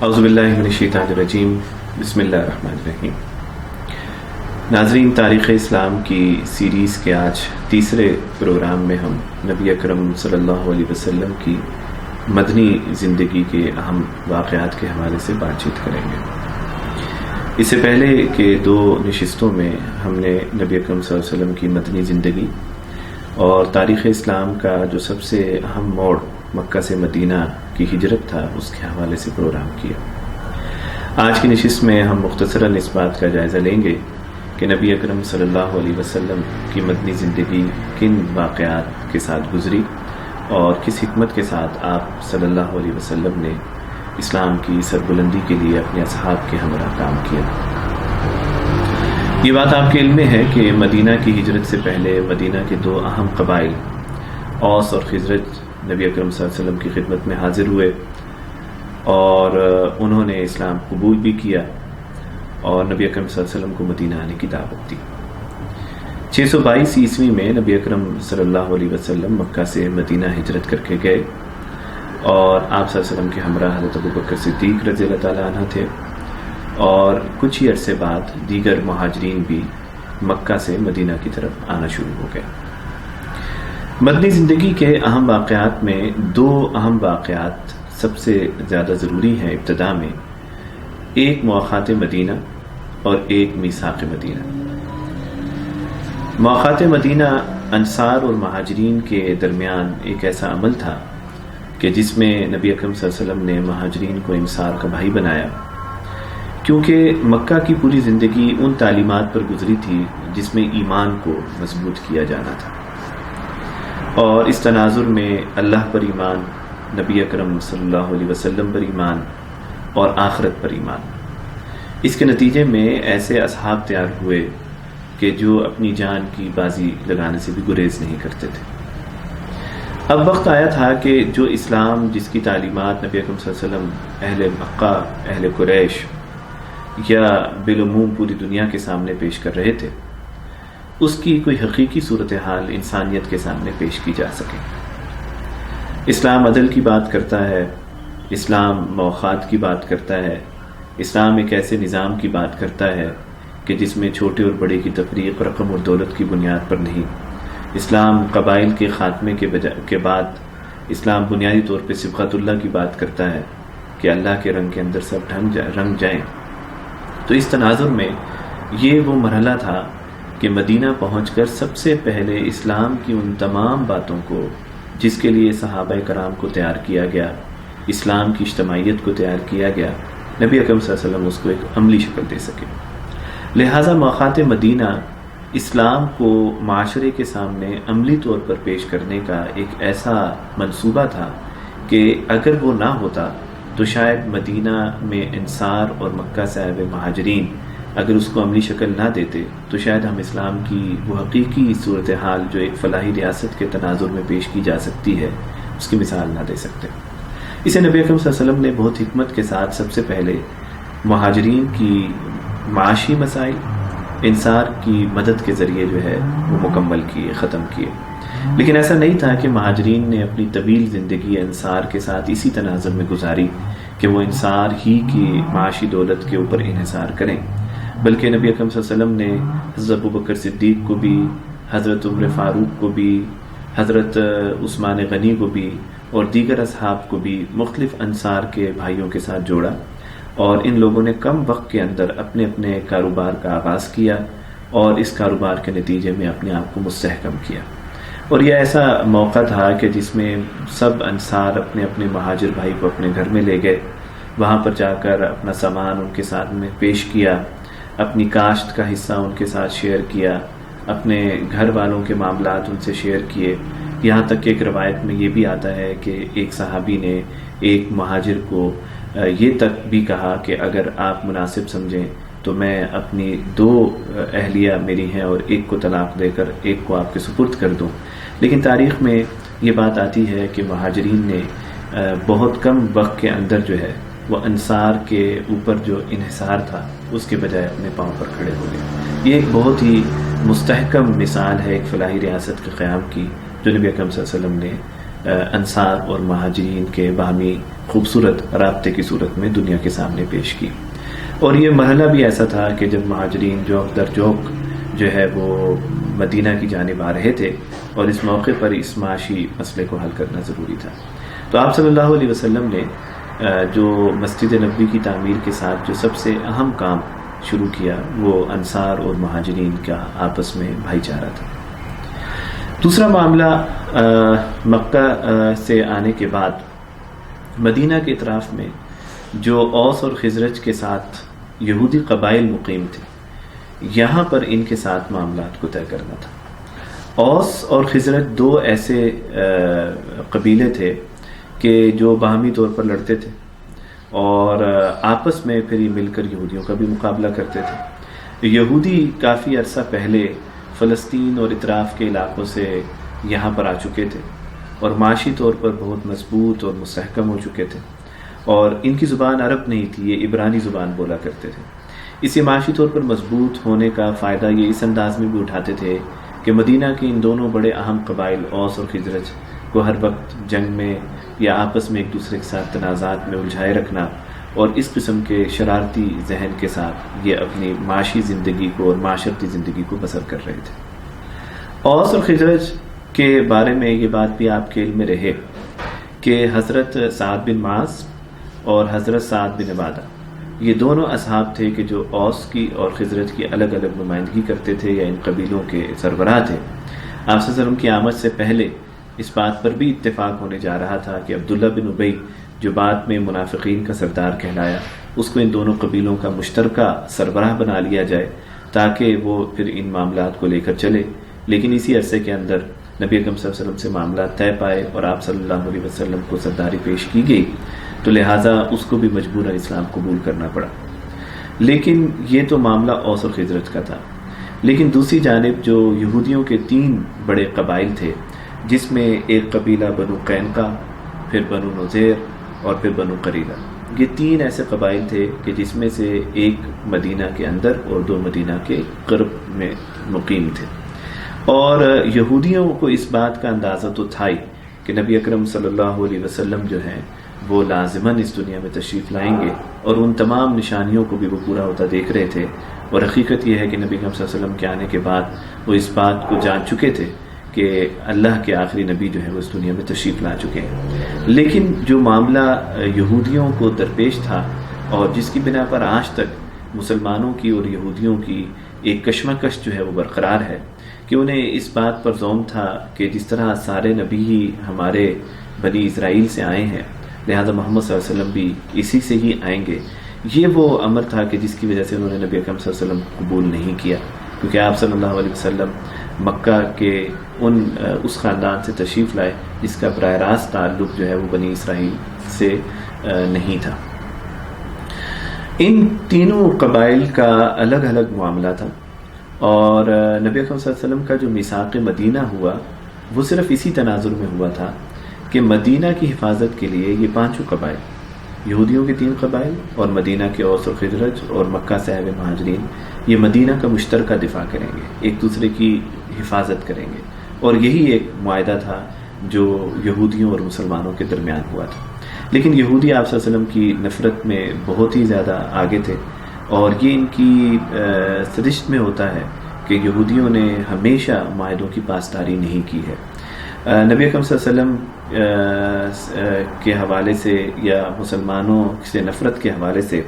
اعوذ باللہ من الشیطان الرجیم، بسم اللہ الرحمن الرحیم۔ ناظرین، تاریخ اسلام کی سیریز کے آج تیسرے پروگرام میں ہم نبی اکرم صلی اللہ علیہ وسلم کی مدنی زندگی کے اہم واقعات کے حوالے سے بات چیت کریں گے۔ اس سے پہلے کہ دو نشستوں میں ہم نے نبی اکرم صلی اللہ علیہ وسلم کی مدنی زندگی اور تاریخ اسلام کا جو سب سے اہم موڑ مکہ سے مدینہ کی ہجرت تھا، اس کے حوالے سے پروگرام کیا۔ آج کی نشست میں ہم مختصراً اس بات کا جائزہ لیں گے کہ نبی اکرم صلی اللہ علیہ وسلم کی مدنی زندگی کن واقعات کے ساتھ گزری اور کس حکمت کے ساتھ آپ صلی اللہ علیہ وسلم نے اسلام کی سربلندی کے لیے اپنے اصحاب کے ہمراہ کام کیا۔ یہ بات آپ کے علم میں ہے کہ مدینہ کی ہجرت سے پہلے مدینہ کے دو اہم قبائل اوس اور خزرج نبی اکرم صلی اللہ علیہ وسلم کی خدمت میں حاضر ہوئے اور انہوں نے اسلام قبول بھی کیا اور نبی اکرم صلی اللہ علیہ وسلم کو مدینہ آنے کی دعوت دی۔ 622 عیسوی میں نبی اکرم صلی اللہ علیہ وسلم مکہ سے مدینہ ہجرت کر کے گئے اور آپ صلی اللہ علیہ وسلم کے ہمراہ حضرت ابوبکر صدیق رضی اللہ تعالیٰ عنہ تھے اور کچھ ہی عرصے بعد دیگر مہاجرین بھی مکہ سے مدینہ کی طرف آنا شروع ہو گئے۔ مدنی زندگی کے اہم واقعات میں دو اہم واقعات سب سے زیادہ ضروری ہیں ابتدا میں، ایک مواخات مدینہ اور ایک میثاق مدینہ۔ مواخات مدینہ انصار اور مہاجرین کے درمیان ایک ایسا عمل تھا کہ جس میں نبی اکرم صلی اللہ علیہ وسلم نے مہاجرین کو انصار کا بھائی بنایا، کیونکہ مکہ کی پوری زندگی ان تعلیمات پر گزری تھی جس میں ایمان کو مضبوط کیا جانا تھا، اور اس تناظر میں اللہ پر ایمان، نبی اکرم صلی اللہ علیہ وسلم پر ایمان اور آخرت پر ایمان۔ اس کے نتیجے میں ایسے اصحاب تیار ہوئے کہ جو اپنی جان کی بازی لگانے سے بھی گریز نہیں کرتے تھے۔ اب وقت آیا تھا کہ جو اسلام جس کی تعلیمات نبی اکرم صلی اللہ علیہ وسلم اہل مکہ، اہل قریش یا بالعموم پوری دنیا کے سامنے پیش کر رہے تھے، اس کی کوئی حقیقی صورتحال انسانیت کے سامنے پیش کی جا سکے۔ اسلام عدل کی بات کرتا ہے، اسلام مواخات کی بات کرتا ہے، اسلام ایک ایسے نظام کی بات کرتا ہے کہ جس میں چھوٹے اور بڑے کی تفریق رقم اور دولت کی بنیاد پر نہیں۔ اسلام قبائل کے خاتمے کے بعد اسلام بنیادی طور پہ صبغت اللہ کی بات کرتا ہے کہ اللہ کے رنگ کے اندر سب رنگ جائیں۔ تو اس تناظر میں یہ وہ مرحلہ تھا کہ مدینہ پہنچ کر سب سے پہلے اسلام کی ان تمام باتوں کو جس کے لیے صحابہ کرام کو تیار کیا گیا، اسلام کی اجتماعیت کو تیار کیا گیا، نبی اکرم صلی اللہ علیہ وسلم اس کو ایک عملی شکل دے سکے۔ لہٰذا مواخات مدینہ اسلام کو معاشرے کے سامنے عملی طور پر پیش کرنے کا ایک ایسا منصوبہ تھا کہ اگر وہ نہ ہوتا تو شاید مدینہ میں انصار اور مکہ سے آئے مہاجرین اگر اس کو عملی شکل نہ دیتے تو شاید ہم اسلام کی وہ حقیقی صورتحال جو ایک فلاحی ریاست کے تناظر میں پیش کی جا سکتی ہے، اس کی مثال نہ دے سکتے۔ اسے نبی اکرم صلی اللہ علیہ وسلم نے بہت حکمت کے ساتھ سب سے پہلے مہاجرین کی معاشی مسائل انصار کی مدد کے ذریعے جو ہے وہ مکمل کیے، ختم کیے۔ لیکن ایسا نہیں تھا کہ مہاجرین نے اپنی طویل زندگی انصار کے ساتھ اسی تناظر میں گزاری کہ وہ انصار ہی کی معاشی دولت کے اوپر انحصار کریں، بلکہ نبی اکرم صلی اللہ علیہ وسلم نے حضرت ابوبکر صدیق کو بھی، حضرت عمر فاروق کو بھی، حضرت عثمان غنی کو بھی اور دیگر اصحاب کو بھی مختلف انصار کے بھائیوں کے ساتھ جوڑا، اور ان لوگوں نے کم وقت کے اندر اپنے اپنے کاروبار کا آغاز کیا اور اس کاروبار کے نتیجے میں اپنے آپ کو مستحکم کیا۔ اور یہ ایسا موقع تھا کہ جس میں سب انصار اپنے اپنے مہاجر بھائی کو اپنے گھر میں لے گئے، وہاں پر جا کر اپنا سامان ان کے ساتھ میں پیش کیا، اپنی کاشت کا حصہ ان کے ساتھ شیئر کیا، اپنے گھر والوں کے معاملات ان سے شیئر کیے۔ یہاں تک کہ ایک روایت میں یہ بھی آتا ہے کہ ایک صحابی نے ایک مہاجر کو یہ تک بھی کہا کہ اگر آپ مناسب سمجھیں تو میں اپنی 2 اہلیہ میری ہیں اور ایک کو طلاق دے کر ایک کو آپ کے سپرد کر دوں۔ لیکن تاریخ میں یہ بات آتی ہے کہ مہاجرین نے بہت کم وقت کے اندر جو ہے وہ انصار کے اوپر جو انحصار تھا اس کے بجائے اپنے پاؤں پر کھڑے ہو گئے۔ یہ ایک بہت ہی مستحکم مثال ہے ایک فلاحی ریاست کے قیام کی جو نبی اکرم صلی اللہ علیہ وسلم نے انصار اور مہاجرین کے باہمی خوبصورت رابطے کی صورت میں دنیا کے سامنے پیش کی. اور یہ مرحلہ بھی ایسا تھا کہ جب مہاجرین جوک در جوک جو ہے وہ مدینہ کی جانب آ رہے تھے، اور اس موقع پر اس معاشی مسئلے کو حل کرنا ضروری تھا. تو آپ صلی اللہ علیہ وسلم نے جو مسجد نبوی کی تعمیر کے ساتھ جو سب سے اہم کام شروع کیا وہ انصار اور مہاجرین کا آپس میں بھائی چارہ تھا. دوسرا معاملہ مکہ سے آنے کے بعد مدینہ کے اطراف میں جو اوس اور خزرج کے ساتھ یہودی قبائل مقیم تھے، یہاں پر ان کے ساتھ معاملات کو طے کرنا تھا. اوس اور خزرج دو ایسے قبیلے تھے کہ جو باہمی طور پر لڑتے تھے اور آپس میں پھر یہ مل کر یہودیوں کا بھی مقابلہ کرتے تھے. یہودی کافی عرصہ پہلے فلسطین اور اطراف کے علاقوں سے یہاں پر آ چکے تھے اور معاشی طور پر بہت مضبوط اور مستحکم ہو چکے تھے، اور ان کی زبان عرب نہیں تھی، یہ عبرانی زبان بولا کرتے تھے. اسی معاشی طور پر مضبوط ہونے کا فائدہ یہ اس انداز میں بھی اٹھاتے تھے کہ مدینہ کے ان دونوں بڑے اہم قبائل اوس اور خزرج کو ہر وقت جنگ میں یا آپس میں ایک دوسرے کے ساتھ تنازعات میں الجھائے رکھنا، اور اس قسم کے شرارتی ذہن کے ساتھ یہ اپنی معاشی زندگی کو اور معاشرتی زندگی کو بسر کر رہے تھے. اوس اور خزرج کے بارے میں یہ بات بھی آپ کے علم میں رہے کہ حضرت سعد بن معاذ اور حضرت سعد بن عبادہ یہ دونوں اصحاب تھے کہ جو اوس کی اور خزرج کی الگ الگ نمائندگی کرتے تھے یا ان قبیلوں کے سربراہ تھے. آپ صلی اللہ علیہ وسلم کی آمد سے پہلے اس بات پر بھی اتفاق ہونے جا رہا تھا کہ عبداللہ بن ابی جو بعد میں منافقین کا سردار کہلایا، اس کو ان دونوں قبیلوں کا مشترکہ سربراہ بنا لیا جائے تاکہ وہ پھر ان معاملات کو لے کر چلے. لیکن اسی عرصے کے اندر نبی اکرم صلی اللہ علیہ وسلم سے معاملات طے پائے اور آپ صلی اللہ علیہ وسلم کو سرداری پیش کی گئی، تو لہٰذا اس کو بھی مجبوراً اسلام قبول کرنا پڑا. لیکن یہ تو معاملہ اوس اور خزرج کا تھا. لیکن دوسری جانب جو یہودیوں کے 3 بڑے قبائل تھے، جس میں ایک قبیلہ بنو قینقاع، پھر بنو نذیر اور پھر بنو قریظہ، یہ 3 ایسے قبائل تھے کہ جس میں سے ایک مدینہ کے اندر اور 2 مدینہ کے قرب میں مقیم تھے. اور یہودیوں کو اس بات کا اندازہ تو تھا ہی کہ نبی اکرم صلی اللہ علیہ وسلم جو ہیں وہ لازماً اس دنیا میں تشریف لائیں گے، اور ان تمام نشانیوں کو بھی وہ پورا ہوتا دیکھ رہے تھے. اور حقیقت یہ ہے کہ نبی اکرم صلی اللہ علیہ وسلم کے آنے کے بعد وہ اس بات کو جان چکے تھے کہ اللہ کے آخری نبی جو ہے وہ اس دنیا میں تشریف لا چکے ہیں. لیکن جو معاملہ یہودیوں کو درپیش تھا اور جس کی بنا پر آج تک مسلمانوں کی اور یہودیوں کی ایک کشمکش جو ہے وہ برقرار ہے کہ انہیں اس بات پر زوم تھا کہ جس طرح سارے نبی ہی ہمارے بنی اسرائیل سے آئے ہیں، لہذا محمد صلی اللہ علیہ وسلم بھی اسی سے ہی آئیں گے. یہ وہ امر تھا کہ جس کی وجہ سے انہوں نے نبی اکرم صلی اللہ علیہ وسلم قبول نہیں کیا، کیونکہ آپ صلی اللہ علیہ وسلم مکہ کے اس خاندان سے تشریف لائے جس کا براہ راست تعلق جو ہے وہ بنی اسرائیل سے نہیں تھا. ان تینوں قبائل کا الگ الگ معاملہ تھا، اور نبی اکرم صلی اللہ علیہ وسلم کا جو میثاق مدینہ ہوا وہ صرف اسی تناظر میں ہوا تھا کہ مدینہ کی حفاظت کے لیے یہ 5 قبائل، یہودیوں کے 3 قبائل اور مدینہ کے اوس اور خزرج اور مکہ سے آئے مہاجرین، یہ مدینہ کا مشترکہ دفاع کریں گے، ایک دوسرے کی حفاظت کریں گے. اور یہی ایک معاہدہ تھا جو یہودیوں اور مسلمانوں کے درمیان ہوا تھا. لیکن یہودی آپ صلی اللہ علیہ وسلم کی نفرت میں بہت ہی زیادہ آگے تھے، اور یہ ان کی سرشت میں ہوتا ہے کہ یہودیوں نے ہمیشہ معاہدوں کی پاسداری نہیں کی ہے. نبی اکرم صلی اللہ علیہ وسلم کے حوالے سے یا مسلمانوں سے نفرت کے حوالے سے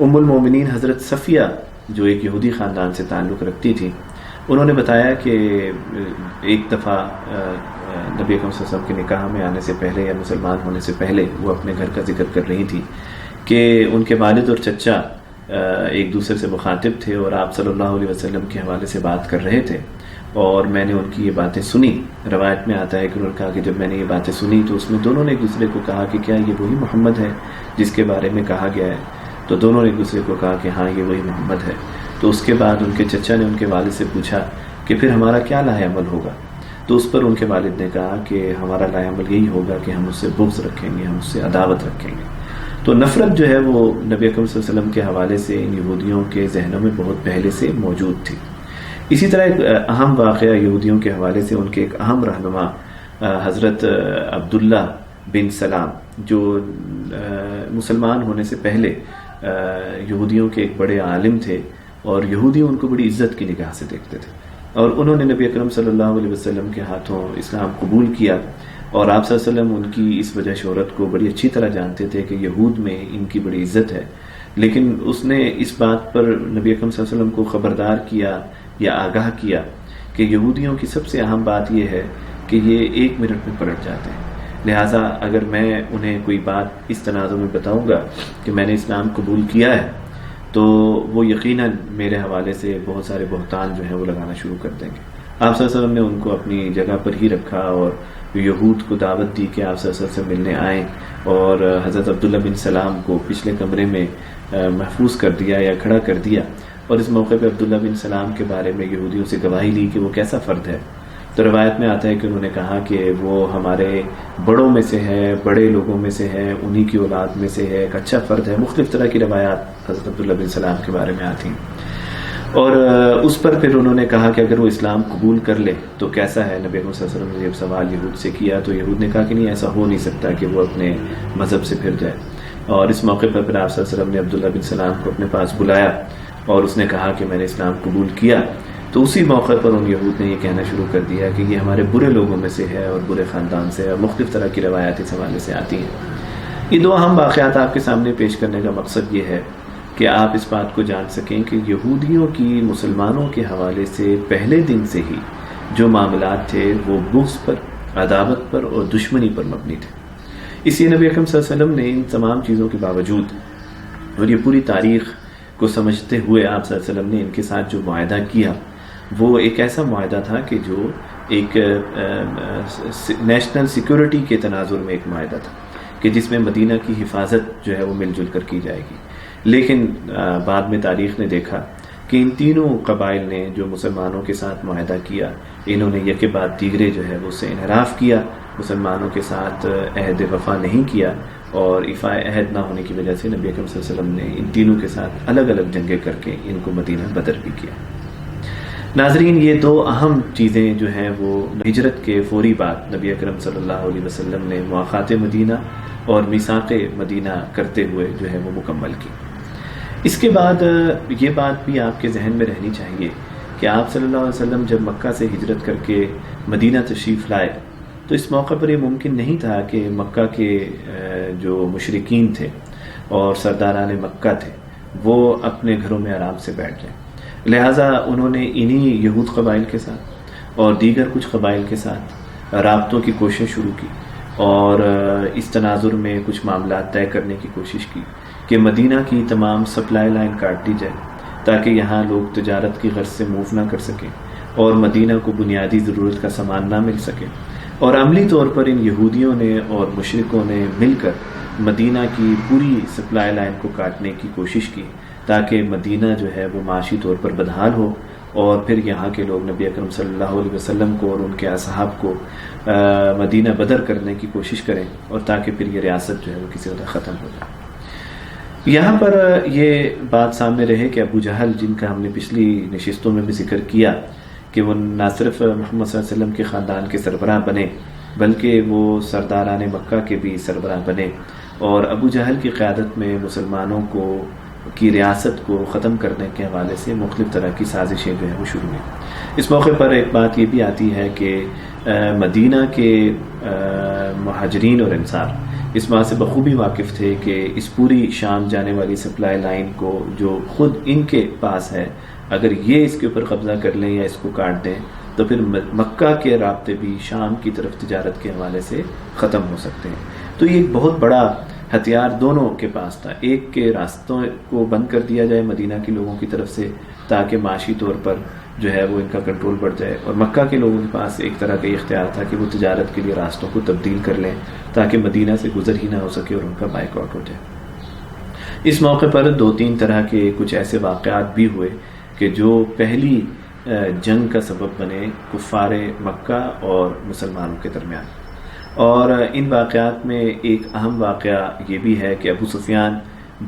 ام المومنین حضرت صفیہ جو ایک یہودی خاندان سے تعلق رکھتی تھی، انہوں نے بتایا کہ ایک دفعہ نبی اکرم صلی اللہ علیہ وسلم کے نکاح میں آنے سے پہلے یا مسلمان ہونے سے پہلے وہ اپنے گھر کا ذکر کر رہی تھی کہ ان کے والد اور چچا ایک دوسرے سے مخاطب تھے اور آپ صلی اللہ علیہ وسلم کے حوالے سے بات کر رہے تھے، اور میں نے ان کی یہ باتیں سنی. روایت میں آتا ہے کہ انہوں نے کہا کہ جب میں نے یہ باتیں سنی تو اس میں دونوں نے ایک دوسرے کو کہا کہ کیا یہ وہی محمد ہے جس کے بارے میں کہا گیا ہے؟ تو دونوں نے ایک دوسرے کو کہا کہ ہاں یہ وہی محمد ہے. تو اس کے بعد ان کے چچا نے ان کے والد سے پوچھا کہ پھر ہمارا کیا لائحہ عمل ہوگا؟ تو اس پر ان کے والد نے کہا کہ ہمارا لائحہ عمل یہی ہوگا کہ ہم اس سے بغض رکھیں گے، ہم اس سے عداوت رکھیں گے. تو نفرت جو ہے وہ نبی اکرم صلی اللہ علیہ وسلم کے حوالے سے ان یہودیوں کے ذہنوں میں بہت پہلے سے موجود تھی. اسی طرح ایک اہم واقعہ یہودیوں کے حوالے سے ان کے ایک اہم رہنما حضرت عبداللہ بن سلام جو مسلمان ہونے سے پہلے یہودیوں کے ایک بڑے عالم تھے، اور یہودی ان کو بڑی عزت کی نگاہ سے دیکھتے تھے، اور انہوں نے نبی اکرم صلی اللہ علیہ وسلم کے ہاتھوں اسلام قبول کیا، اور آپ صلی اللہ علیہ وسلم ان کی اس وجہ شہرت کو بڑی اچھی طرح جانتے تھے کہ یہود میں ان کی بڑی عزت ہے، لیکن اس نے اس بات پر نبی اکرم صلی اللہ علیہ وسلم کو خبردار کیا یا آگاہ کیا کہ یہودیوں کی سب سے اہم بات یہ ہے کہ یہ 1 منٹ میں پلٹ جاتے ہیں، لہٰذا اگر میں انہیں کوئی بات اس تناظر میں بتاؤں گا کہ میں نے اسلام قبول کیا ہے تو وہ یقیناً میرے حوالے سے بہت سارے بہتان جو ہیں وہ لگانا شروع کر دیں گے۔ آپ صلی اللہ علیہ وسلم نے ان کو اپنی جگہ پر ہی رکھا اور یہود کو دعوت دی کہ آپ صلی اللہ علیہ وسلم سے ملنے آئیں، اور حضرت عبداللہ بن سلام کو پچھلے کمرے میں محفوظ کر دیا یا کھڑا کر دیا، اور اس موقع پہ عبداللہ بن سلام کے بارے میں یہودیوں سے گواہی لی کہ وہ کیسا فرد ہے۔ تو روایت میں آتا ہے کہ انہوں نے کہا کہ وہ ہمارے بڑوں میں سے ہے، بڑے لوگوں میں سے ہے، انہی کی اولاد میں سے ہے، ایک اچھا فرد ہے۔ مختلف طرح کی روایات حضرت عبداللہ بن سلام کے بارے میں آتی ہیں، اور اس پر پھر انہوں نے کہا کہ اگر وہ اسلام قبول کر لے تو کیسا ہے۔ نبی صلی اللہ علیہ وسلم نے جب سوال یہود سے کیا تو یہود نے کہا کہ نہیں، ایسا ہو نہیں سکتا کہ وہ اپنے مذہب سے پھر جائے، اور اس موقع پر پھر آپ صلی اللہ علیہ وسلم نے عبداللہ بن سلام کو اپنے پاس بلایا اور اس نے کہا کہ میں نے اسلام قبول کیا۔ تو اسی موقع پر ان یہود نے یہ کہنا شروع کر دیا کہ یہ ہمارے برے لوگوں میں سے ہے اور برے خاندان سے ہے، اور مختلف طرح کی روایات اس حوالے سے آتی ہیں۔ یہ 2 اہم واقعات آپ کے سامنے پیش کرنے کا مقصد یہ ہے کہ آپ اس بات کو جان سکیں کہ یہودیوں کی مسلمانوں کے حوالے سے پہلے دن سے ہی جو معاملات تھے وہ بغض پر، عداوت پر اور دشمنی پر مبنی تھے۔ اس لیے نبی اکرم صلی اللہ علیہ وسلم نے ان تمام چیزوں کے باوجود اور یہ پوری تاریخ کو سمجھتے ہوئے آپ صلی اللہ علیہ وسلم نے ان کے ساتھ جو معاہدہ کیا وہ ایک ایسا معاہدہ تھا کہ جو ایک نیشنل سیکورٹی کے تناظر میں ایک معاہدہ تھا کہ جس میں مدینہ کی حفاظت جو ہے وہ مل جل کر کی جائے گی۔ لیکن بعد میں تاریخ نے دیکھا کہ ان تینوں قبائل نے جو مسلمانوں کے ساتھ معاہدہ کیا، انہوں نے یکے بعد دیگرے جو ہے وہ اس سے انحراف کیا، مسلمانوں کے ساتھ عہد وفا نہیں کیا، اور ایفاء عہد نہ ہونے کی وجہ سے نبی اکرم صلی اللہ علیہ وسلم نے ان تینوں کے ساتھ الگ الگ جنگیں کر کے ان کو مدینہ بدر بھی کیا۔ ناظرین، یہ 2 اہم چیزیں جو ہیں وہ ہجرت کے فوری بعد نبی اکرم صلی اللہ علیہ وسلم نے مواخات مدینہ اور میثاق مدینہ کرتے ہوئے جو ہے وہ مکمل کی۔ اس کے بعد یہ بات بھی آپ کے ذہن میں رہنی چاہیے کہ آپ صلی اللہ علیہ وسلم جب مکہ سے ہجرت کر کے مدینہ تشریف لائے تو اس موقع پر یہ ممکن نہیں تھا کہ مکہ کے جو مشرکین تھے اور سرداران مکہ تھے وہ اپنے گھروں میں آرام سے بیٹھ جائیں، لہٰذا انہوں نے انہی یہود قبائل کے ساتھ اور دیگر کچھ قبائل کے ساتھ رابطوں کی کوشش شروع کی، اور اس تناظر میں کچھ معاملات طے کرنے کی کوشش کی کہ مدینہ کی تمام سپلائی لائن کاٹ دی جائے تاکہ یہاں لوگ تجارت کی غرض سے موو نہ کر سکیں اور مدینہ کو بنیادی ضرورت کا سامان نہ مل سکے۔ اور عملی طور پر ان یہودیوں نے اور مشرکوں نے مل کر مدینہ کی پوری سپلائی لائن کو کاٹنے کی کوشش کی تاکہ مدینہ جو ہے وہ معاشی طور پر بدحال ہو، اور پھر یہاں کے لوگ نبی اکرم صلی اللہ علیہ وسلم کو اور ان کے اصحاب کو مدینہ بدر کرنے کی کوشش کریں، اور تاکہ پھر یہ ریاست جو ہے وہ کسی طرح ختم ہو جائے۔ یہاں پر یہ بات سامنے رہے کہ ابو جہل، جن کا ہم نے پچھلی نشستوں میں بھی ذکر کیا کہ وہ نہ صرف محمد صلی اللہ علیہ وسلم کے خاندان کے سربراہ بنے بلکہ وہ سرداران مکہ کے بھی سربراہ بنے، اور ابو جہل کی قیادت میں مسلمانوں کی ریاست کو ختم کرنے کے حوالے سے مختلف طرح کی سازشیں جو ہیں وہ شروع ہوئی۔ اس موقع پر ایک بات یہ بھی آتی ہے کہ مدینہ کے مہاجرین اور انصار اس بات سے بخوبی واقف تھے کہ اس پوری شام جانے والی سپلائی لائن کو جو خود ان کے پاس ہے، اگر یہ اس کے اوپر قبضہ کر لیں یا اس کو کاٹ دیں تو پھر مکہ کے رابطے بھی شام کی طرف تجارت کے حوالے سے ختم ہو سکتے ہیں۔ تو یہ ایک بہت بڑا ہتھیار دونوں کے پاس تھا، ایک کے راستوں کو بند کر دیا جائے مدینہ کے لوگوں کی طرف سے تاکہ معاشی طور پر جو ہے وہ ان کا کنٹرول بڑھ جائے، اور مکہ کے لوگوں کے پاس ایک طرح کا اختیار تھا کہ وہ تجارت کے لیے راستوں کو تبدیل کر لیں تاکہ مدینہ سے گزر ہی نہ ہو سکے اور ان کا بائیک آؤٹ ہو جائے۔ اس موقع پر 2-3 طرح کے کچھ ایسے واقعات بھی ہوئے کہ جو پہلی جنگ کا سبب بنے کفار مکہ اور مسلمانوں کے درمیان، اور ان واقعات میں ایک اہم واقعہ یہ بھی ہے کہ ابو سفیان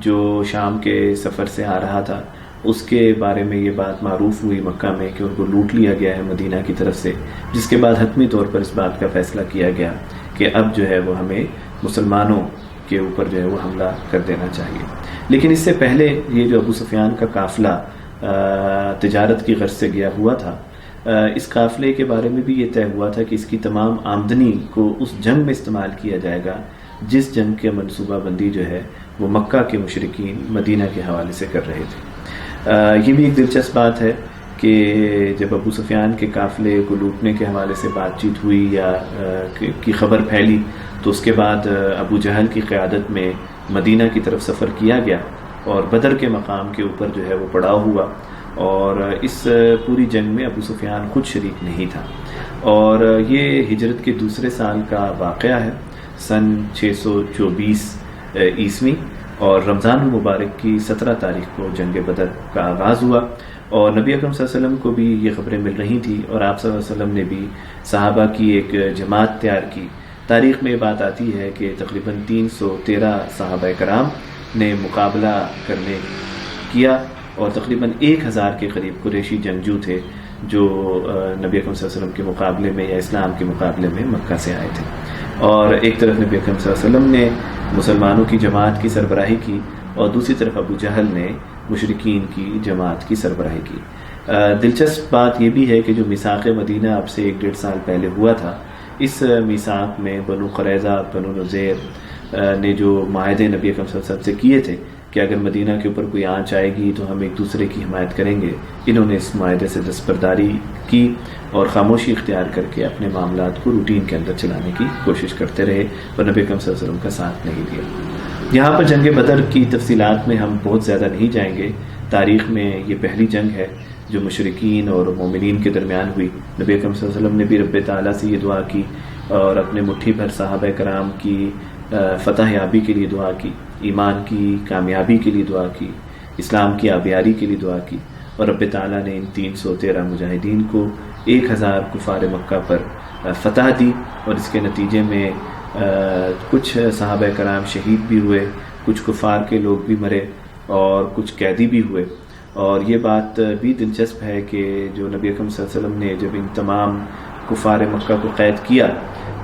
جو شام کے سفر سے آ رہا تھا اس کے بارے میں یہ بات معروف ہوئی مکہ میں کہ ان کو لوٹ لیا گیا ہے مدینہ کی طرف سے، جس کے بعد حتمی طور پر اس بات کا فیصلہ کیا گیا کہ اب جو ہے وہ ہمیں مسلمانوں کے اوپر جو ہے وہ حملہ کر دینا چاہیے۔ لیکن اس سے پہلے یہ جو ابو سفیان کا قافلہ تجارت کی غرض سے گیا ہوا تھا، اس قافلے کے بارے میں بھی یہ طے ہوا تھا کہ اس کی تمام آمدنی کو اس جنگ میں استعمال کیا جائے گا جس جنگ کے منصوبہ بندی جو ہے وہ مکہ کے مشرکین مدینہ کے حوالے سے کر رہے تھے۔ یہ بھی ایک دلچسپ بات ہے کہ جب ابو سفیان کے قافلے کو لوٹنے کے حوالے سے بات چیت ہوئی یا کی خبر پھیلی، تو اس کے بعد ابو جہل کی قیادت میں مدینہ کی طرف سفر کیا گیا اور بدر کے مقام کے اوپر جو ہے وہ پڑاؤ ہوا، اور اس پوری جنگ میں ابو سفیان خود شریک نہیں تھا۔ اور یہ ہجرت کے دوسرے سال کا واقعہ ہے، سن 624 عیسوی، اور رمضان المبارک کی 17 تاریخ کو جنگ بدر کا آغاز ہوا، اور نبی اکرم صلی اللہ علیہ وسلم کو بھی یہ خبریں مل رہی تھیں، اور آپ صلی اللہ علیہ وسلم نے بھی صحابہ کی ایک جماعت تیار کی۔ تاریخ میں یہ بات آتی ہے کہ تقریباً 313 صحابہ کرام نے مقابلہ کرنے کیا، اور تقریباً 1000 کے قریب قریشی جنگجو تھے جو نبی اکرم صلی اللہ علیہ وسلم کے مقابلے میں یا اسلام کے مقابلے میں مکہ سے آئے تھے۔ اور ایک طرف نبی اکرم صلی اللہ علیہ وسلم نے مسلمانوں کی جماعت کی سربراہی کی، اور دوسری طرف ابو جہل نے مشرکین کی جماعت کی سربراہی کی۔ دلچسپ بات یہ بھی ہے کہ جو میثاق مدینہ اب سے 1-1.5 سال پہلے ہوا تھا، اس میثاق میں بنو قریظہ، بنو نذیر نے جو معاہدے نبی اکرم صلی اللہ علیہ وسلم سے کیے تھے کہ اگر مدینہ کے اوپر کوئی آنچ آئے گی تو ہم ایک دوسرے کی حمایت کریں گے، انہوں نے اس معاہدے سے دستبرداری کی اور خاموشی اختیار کر کے اپنے معاملات کو روٹین کے اندر چلانے کی کوشش کرتے رہے، اور نبی اکرم صلی اللہ علیہ وسلم کا ساتھ نہیں دیا۔ یہاں پر جنگ بدر کی تفصیلات میں ہم بہت زیادہ نہیں جائیں گے۔ تاریخ میں یہ پہلی جنگ ہے جو مشرکین اور مومنین کے درمیان ہوئی۔ نبی اکرم صلی اللہ علیہ وسلم نے بھی رب تعالیٰ سے یہ دعا کی اور اپنے مٹھی بھر صحابہ کرام کی فتح یابی کے لیے دعا کی، ایمان کی کامیابی کے لیے دعا کی، اسلام کی آبیاری کے لیے دعا کی، اور رب تعالیٰ نے ان 313 مجاہدین کو 1000 کفار مکہ پر فتح دی، اور اس کے نتیجے میں کچھ صحابہ کرام شہید بھی ہوئے، کچھ کفار کے لوگ بھی مرے، اور کچھ قیدی بھی ہوئے۔ اور یہ بات بھی دلچسپ ہے کہ جو نبی اکرم صلی اللہ علیہ وسلم نے جب ان تمام کفار مکہ کو قید کیا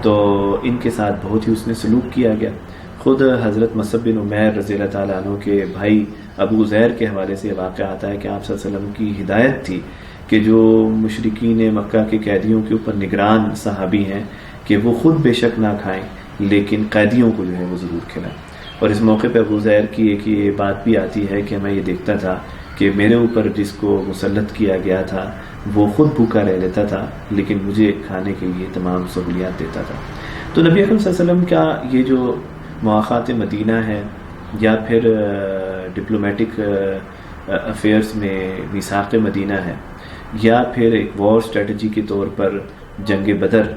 تو ان کے ساتھ بہت ہی حسن سلوک کیا گیا۔ خود حضرت مصعب بن عمیر رضی اللہ تعالیٰ عنہ کے بھائی ابو زیر کے حوالے سے یہ واقعہ آتا ہے کہ آپ صلی اللہ علیہ وسلم کی ہدایت تھی کہ جو مشرکین مکہ کے قیدیوں کے اوپر نگران صحابی ہیں کہ وہ خود بے شک نہ کھائیں لیکن قیدیوں کو جو ہے وہ ضرور کھلائیں۔ اور اس موقع پہ ابو زیر کی ایک یہ بات بھی آتی ہے کہ میں یہ دیکھتا تھا کہ میرے اوپر جس کو مسلط کیا گیا تھا وہ خود بھوکا رہ لیتا تھا لیکن مجھے کھانے کے لیے تمام سہولیات دیتا تھا۔ تو نبی اکرم صلی اللہ علیہ وسلم کا یہ جو مواخات مدینہ ہے یا پھر ڈپلومیٹک افیئرز میں میثاق مدینہ ہے، یا پھر ایک وار اسٹریٹجی کے طور پر جنگ بدر،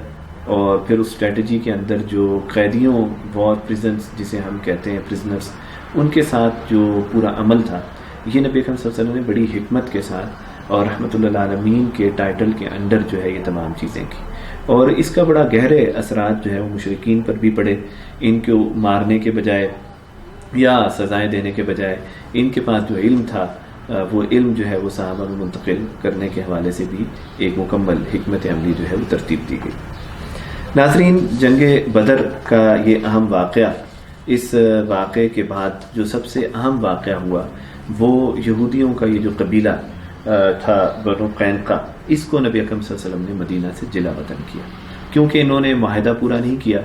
اور پھر اس اسٹریٹجی کے اندر جو قیدیوں وار پریزنز جسے ہم کہتے ہیں پریزنرز، ان کے ساتھ جو پورا عمل تھا، یہ نبی اکرم صلی اللہ علیہ وسلم نے بڑی حکمت کے ساتھ اور رحمۃ اللہ عالمین کے ٹائٹل کے انڈر جو ہے یہ تمام چیزیں کی، اور اس کا بڑا گہرے اثرات جو ہے وہ مشرکین پر بھی پڑے۔ ان کو مارنے کے بجائے یا سزائیں دینے کے بجائے ان کے پاس جو علم تھا وہ علم جو ہے وہ صحابہ میں منتقل کرنے کے حوالے سے بھی ایک مکمل حکمت عملی جو ہے وہ ترتیب دی گئی۔ ناظرین، جنگ بدر کا یہ اہم واقعہ، اس واقعے کے بعد جو سب سے اہم واقعہ ہوا وہ یہودیوں کا یہ جو قبیلہ تھا بنو قینقاع، اس کو نبی اکرم صلی اللہ علیہ وسلم نے مدینہ سے جلا وطن کیا، کیونکہ انہوں نے معاہدہ پورا نہیں کیا،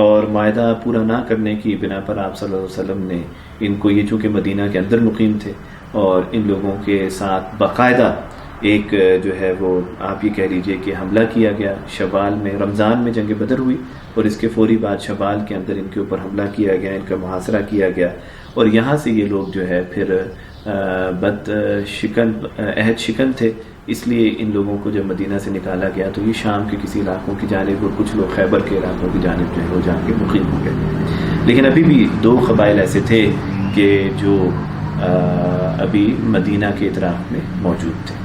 اور معاہدہ پورا نہ کرنے کی بنا پر آپ صلی اللہ علیہ وسلم نے ان کو، یہ چونکہ مدینہ کے اندر مقیم تھے، اور ان لوگوں کے ساتھ باقاعدہ ایک جو ہے وہ آپ یہ کہہ لیجئے کہ حملہ کیا گیا۔ شوال میں، رمضان میں جنگ بدر ہوئی، اور اس کے فوری بعد شوال کے اندر ان کے اوپر حملہ کیا گیا، ان کا محاصرہ کیا گیا، اور یہاں سے یہ لوگ جو ہے پھر عہد شکن تھے، اس لیے ان لوگوں کو جب مدینہ سے نکالا گیا تو یہ شام کے کسی علاقوں کی جانب اور کچھ لوگ خیبر کے علاقوں کی جانب جو ہے وہ جا کے مقیم ہو گئے، لیکن ابھی بھی 2 قبائل ایسے تھے کہ جو ابھی مدینہ کے اطراف میں موجود تھے۔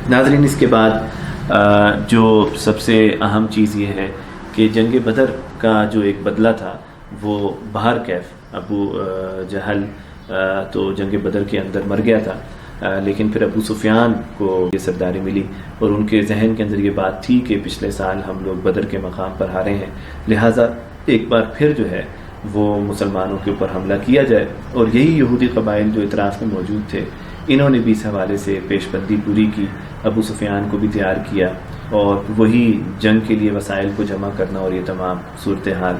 ناظرین، اس کے بعد جو سب سے اہم چیز یہ ہے کہ جنگ بدر کا جو ایک بدلہ تھا وہ بہر کیف ابو جہل تو جنگ بدر کے اندر مر گیا تھا، لیکن پھر ابو سفیان کو یہ سرداری ملی اور ان کے ذہن کے اندر یہ بات تھی کہ پچھلے سال ہم لوگ بدر کے مقام پر ہارے ہیں، لہٰذا ایک بار پھر جو ہے وہ مسلمانوں کے اوپر حملہ کیا جائے۔ اور یہی یہودی قبائل جو اطراف میں موجود تھے انہوں نے بھی اس حوالے سے پیش بندی پوری کی، ابو سفیان کو بھی تیار کیا اور وہی جنگ کے لیے وسائل کو جمع کرنا اور یہ تمام صورتحال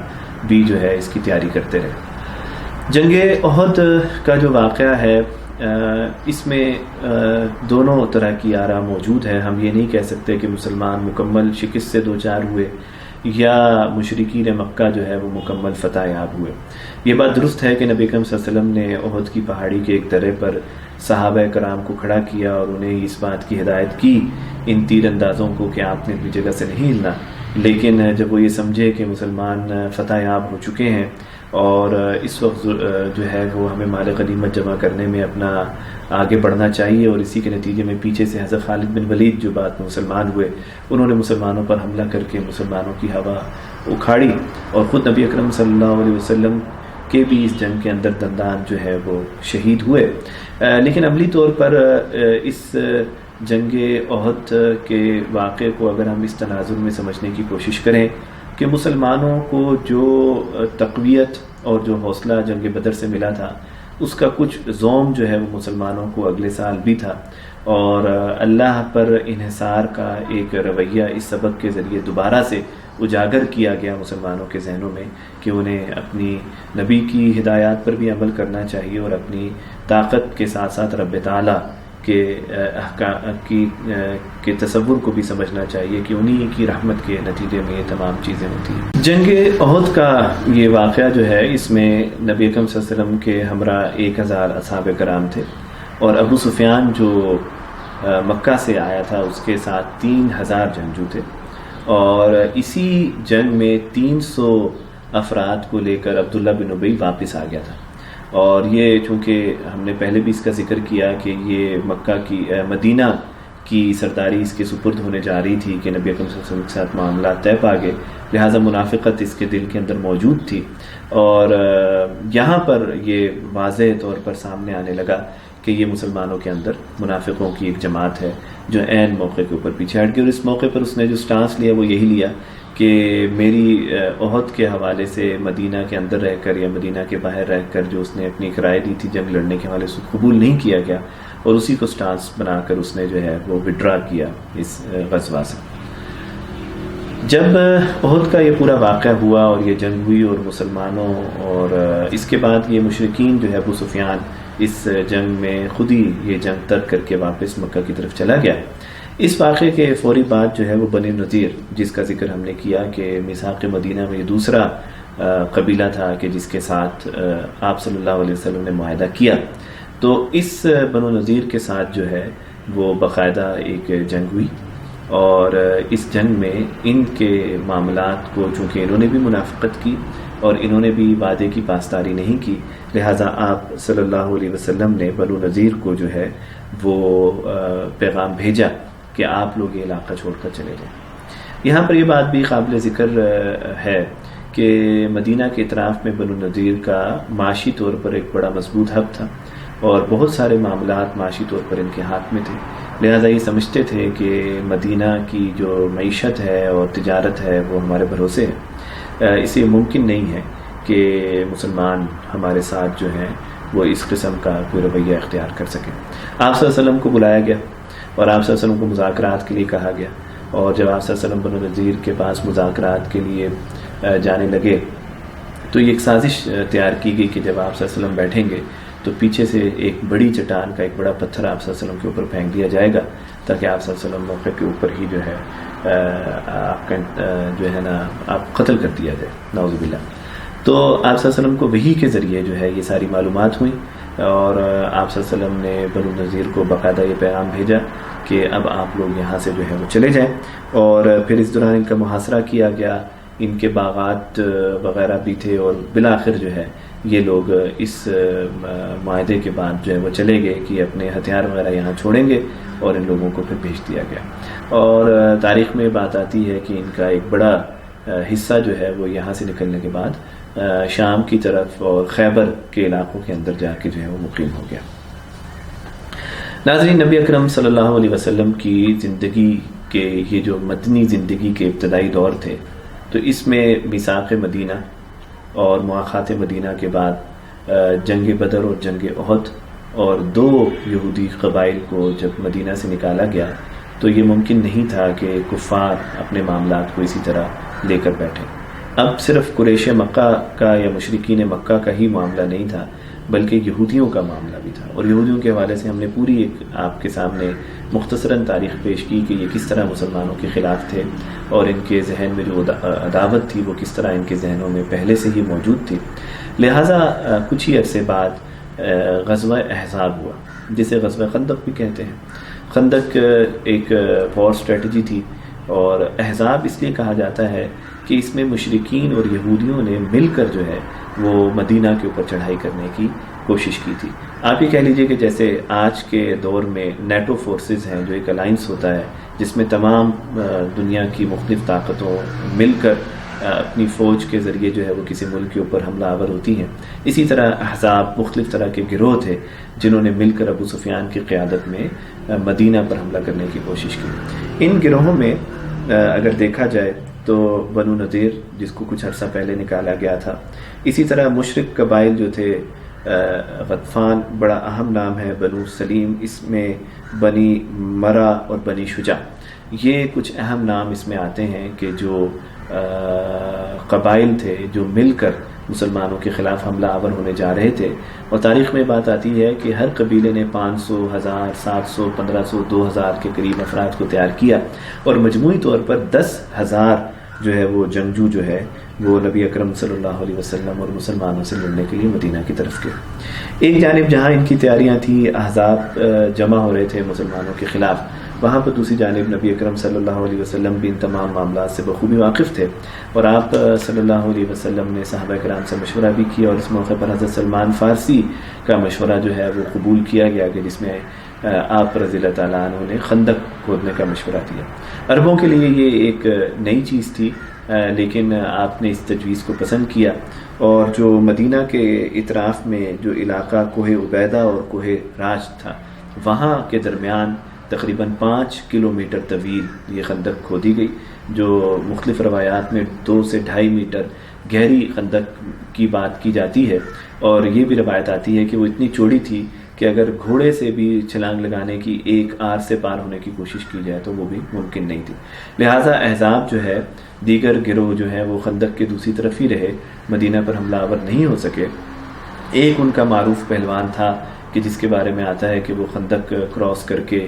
بھی جو ہے اس کی تیاری کرتے رہے۔ جنگ احد کا جو واقعہ ہے اس میں دونوں طرح کی آراء موجود ہے۔ ہم یہ نہیں کہہ سکتے کہ مسلمان مکمل شکست سے دوچار ہوئے یا مشرکین مکہ جو ہے وہ مکمل فتح یاب ہوئے۔ یہ بات درست ہے کہ نبی اکرم صلی اللہ علیہ وسلم نے احد کی پہاڑی کے ایک درے پر صحابہ کرام کو کھڑا کیا اور انہیں اس بات کی ہدایت کی ان تیر اندازوں کو کہ آپ نے اپنی جگہ سے نہیں ہلنا، لیکن جب وہ یہ سمجھے کہ مسلمان فتح یاب ہو چکے ہیں اور اس وقت جو ہے وہ ہمیں مال غنیمت جمع کرنے میں اپنا آگے بڑھنا چاہیے، اور اسی کے نتیجے میں پیچھے سے حضرت خالد بن ولید جو بعد میں مسلمان ہوئے انہوں نے مسلمانوں پر حملہ کر کے مسلمانوں کی ہوا اکھاڑی، اور خود نبی اکرم صلی اللہ علیہ وسلم کے بھی اس جنگ کے اندر دندان جو ہے وہ شہید ہوئے۔ لیکن عملی طور پر اس جنگ احد کے واقعے کو اگر ہم اس تناظر میں سمجھنے کی کوشش کریں کہ مسلمانوں کو جو تقویت اور جو حوصلہ جنگ بدر سے ملا تھا اس کا کچھ زوم جو ہے وہ مسلمانوں کو اگلے سال بھی تھا، اور اللہ پر انحصار کا ایک رویہ اس سبق کے ذریعے دوبارہ سے اجاگر کیا گیا مسلمانوں کے ذہنوں میں کہ انہیں اپنی نبی کی ہدایات پر بھی عمل کرنا چاہیے اور اپنی طاقت کے ساتھ ساتھ رب تعالیٰ کے احکام کے تصور کو بھی سمجھنا چاہیے کہ انہی کی رحمت کے نتیجے میں یہ تمام چیزیں ہوتی ہیں۔ جنگ احد کا یہ واقعہ جو ہے اس میں نبی اکرم صلی اللہ علیہ وسلم کے ہمراہ 1000 اصحاب کرام تھے، اور ابو سفیان جو مکہ سے آیا تھا اس کے ساتھ 3000 جنگجو تھے، اور اسی جنگ میں 300 افراد کو لے کر عبداللہ بن ابی واپس آ گیا تھا۔ اور یہ چونکہ ہم نے پہلے بھی اس کا ذکر کیا کہ یہ مکہ کی مدینہ کی سرداری اس کے سپرد ہونے جا رہی تھی کہ نبی اکرم صلی اللہ علیہ وسلم کے ساتھ معاملات طے پا گئے، لہٰذا منافقت اس کے دل کے اندر موجود تھی، اور یہاں پر یہ واضح طور پر سامنے آنے لگا کہ یہ مسلمانوں کے اندر منافقوں کی ایک جماعت ہے جو عین موقع کے اوپر پیچھے ہٹ گئی، اور اس موقع پر اس نے جو سٹانس لیا وہ یہی لیا کہ میری احد کے حوالے سے مدینہ کے اندر رہ کر یا مدینہ کے باہر رہ کر جو اس نے اپنی ایک رائے دی تھی جنگ لڑنے کے حوالے سے قبول نہیں کیا گیا، اور اسی کو سٹانس بنا کر اس نے جو ہے وہ وڈرا کیا اس غزوہ سے۔ جب احد کا یہ پورا واقعہ ہوا اور یہ جنگ ہوئی اور مسلمانوں اور اس کے بعد یہ مشرکین جو ہے ابو سفیان اس جنگ میں خود ہی یہ جنگ ترک کر کے واپس مکہ کی طرف چلا گیا۔ اس واقعے کے فوری بعد جو ہے وہ بنی نذیر جس کا ذکر ہم نے کیا کہ میثاق مدینہ میں یہ دوسرا قبیلہ تھا کہ جس کے ساتھ آپ صلی اللہ علیہ وسلم نے معاہدہ کیا، تو اس بنو نذیر کے ساتھ جو ہے وہ باقاعدہ ایک جنگ ہوئی، اور اس جنگ میں ان کے معاملات کو چونکہ انہوں نے بھی منافقت کی اور انہوں نے بھی وعدے کی پاسداری نہیں کی، لہٰذا آپ صلی اللہ علیہ وسلم نے بنو نذیر کو جو ہے وہ پیغام بھیجا کہ آپ لوگ یہ علاقہ چھوڑ کر چلے جائیں۔ یہاں پر یہ بات بھی قابل ذکر ہے کہ مدینہ کے اطراف میں بنو نذیر کا معاشی طور پر ایک بڑا مضبوط ہب تھا، اور بہت سارے معاملات معاشی طور پر ان کے ہاتھ میں تھے، لہذا یہ سمجھتے تھے کہ مدینہ کی جو معیشت ہے اور تجارت ہے وہ ہمارے بھروسے ہے، اسے ممکن نہیں ہے کہ مسلمان ہمارے ساتھ جو ہیں وہ اس قسم کا کوئی رویہ اختیار کر سکیں۔ آپ صلی اللہ علیہ وسلم کو بلایا گیا اور آپ صلی اللہ علیہ وسلم کو مذاکرات کے لیے کہا گیا، اور جب آپ صلی اللہ علیہ وسلم بنو نذیر کے پاس مذاکرات کے لیے جانے لگے تو یہ ایک سازش تیار کی گئی کہ جب آپ صلی اللہ علیہ وسلم بیٹھیں گے تو پیچھے سے ایک بڑی چٹان کا ایک بڑا پتھر آپ صلی اللہ علیہ وسلم کے اوپر پھینک دیا جائے گا تاکہ آپ صلی اللہ علیہ وسلم موقع کے اوپر ہی جو ہے آپ کا جو ہے نا آپ قتل کر دیا جائے، نعوذ باللہ۔ تو آپ صلی اللہ علیہ وسلم کو وحی کے ذریعے جو ہے یہ ساری معلومات ہوئیں، اور آپ صلی اللہ علیہ وسلم نے بنو نذیر کو باقاعدہ یہ پیغام بھیجا کہ اب آپ لوگ یہاں سے جو ہے وہ چلے جائیں، اور پھر اس دوران ان کا محاصرہ کیا گیا، ان کے باغات وغیرہ بھی تھے، اور بالآخر جو ہے یہ لوگ اس معاہدے کے بعد جو ہے وہ چلے گئے کہ اپنے ہتھیار وغیرہ یہاں چھوڑیں گے، اور ان لوگوں کو پھر بھیج دیا گیا۔ اور تاریخ میں بات آتی ہے کہ ان کا ایک بڑا حصہ جو ہے وہ یہاں سے نکلنے کے بعد شام کی طرف اور خیبر کے علاقوں کے اندر جا کے جو ہے وہ مقیم ہو گیا۔ ناظرین، نبی اکرم صلی اللہ علیہ وسلم کی زندگی کے یہ جو مدنی زندگی کے ابتدائی دور تھے، تو اس میں میثاق مدینہ اور مواخات مدینہ کے بعد جنگ بدر اور جنگ احد اور 2 یہودی قبائل کو جب مدینہ سے نکالا گیا تو یہ ممکن نہیں تھا کہ کفار اپنے معاملات کو اسی طرح لے کر بیٹھیں۔ اب صرف قریش مکہ کا یا مشرکین مکہ کا ہی معاملہ نہیں تھا، بلکہ یہودیوں کا معاملہ بھی تھا، اور یہودیوں کے حوالے سے ہم نے پوری ایک آپ کے سامنے مختصراً تاریخ پیش کی کہ یہ کس طرح مسلمانوں کے خلاف تھے اور ان کے ذہن میں جو عداوت تھی وہ کس طرح ان کے ذہنوں میں پہلے سے ہی موجود تھی۔ لہٰذا کچھ ہی عرصے بعد غزوہ احزاب ہوا، جسے غزوہ خندق بھی کہتے ہیں۔ خندق ایک وار اسٹریٹجی تھی، اور احزاب اس لیے کہا جاتا ہے کہ اس میں مشرکین اور یہودیوں نے مل کر جو ہے وہ مدینہ کے اوپر چڑھائی کرنے کی کوشش کی تھی۔ آپ یہ کہہ لیجئے کہ جیسے آج کے دور میں نیٹو فورسز ہیں، جو ایک الائنس ہوتا ہے جس میں تمام دنیا کی مختلف طاقتوں مل کر اپنی فوج کے ذریعے جو ہے وہ کسی ملک کے اوپر حملہ آور ہوتی ہیں، اسی طرح احزاب مختلف طرح کے گروہ تھے جنہوں نے مل کر ابو سفیان کی قیادت میں مدینہ پر حملہ کرنے کی کوشش کی۔ ان گروہوں میں اگر دیکھا جائے تو بنو نذیر، جس کو کچھ عرصہ پہلے نکالا گیا تھا، اسی طرح مشرک قبائل جو تھے، غطفان بڑا اہم نام ہے، بنو سلیم، اس میں بنی مرہ اور بنی شجاع، یہ کچھ اہم نام اس میں آتے ہیں کہ جو قبائل تھے جو مل کر مسلمانوں کے خلاف حملہ آور ہونے جا رہے تھے۔ اور تاریخ میں بات آتی ہے کہ ہر قبیلے نے 500، 1000، 700، 1500، 2000 کے قریب افراد کو تیار کیا، اور مجموعی طور پر 10,000 جو ہے وہ جنگجو جو ہے وہ نبی اکرم صلی اللہ علیہ وسلم اور مسلمانوں سے لڑنے کے لیے مدینہ کی طرف گئے۔ ایک جانب جہاں ان کی تیاریاں تھیں، احزاب جمع ہو رہے تھے مسلمانوں کے خلاف، وہاں پر دوسری جانب نبی اکرم صلی اللہ علیہ وسلم بھی ان تمام معاملات سے بخوبی واقف تھے، اور آپ صلی اللہ علیہ وسلم نے صحابہ کرام سے مشورہ بھی کیا، اور اس موقع پر حضرت سلمان فارسی کا مشورہ جو ہے وہ قبول کیا گیا کہ جس میں آپ رضی اللہ تعالیٰ عنہ نے خندق کھودنے کا مشورہ دیا۔ عربوں کے لیے یہ ایک نئی چیز تھی، لیکن آپ نے اس تجویز کو پسند کیا، اور جو مدینہ کے اطراف میں جو علاقہ کوہ عبیدہ اور کوہ راج تھا، وہاں کے درمیان تقریباً 5 کلومیٹر طویل یہ خندق کھودی گئی، جو مختلف روایات میں 2 سے 2.5 میٹر گہری خندق کی بات کی جاتی ہے، اور یہ بھی روایت آتی ہے کہ وہ اتنی چوڑی تھی کہ اگر گھوڑے سے بھی چھلانگ لگانے کی ایک آر سے پار ہونے کی کوشش کی جائے تو وہ بھی ممکن نہیں تھی۔ لہٰذا احزاب جو ہے، دیگر گروہ جو ہے وہ خندق کے دوسری طرف ہی رہے، مدینہ پر حملہ آور نہیں ہو سکے۔ ایک ان کا معروف پہلوان تھا کہ جس کے بارے میں آتا ہے کہ وہ خندق کراس کر کے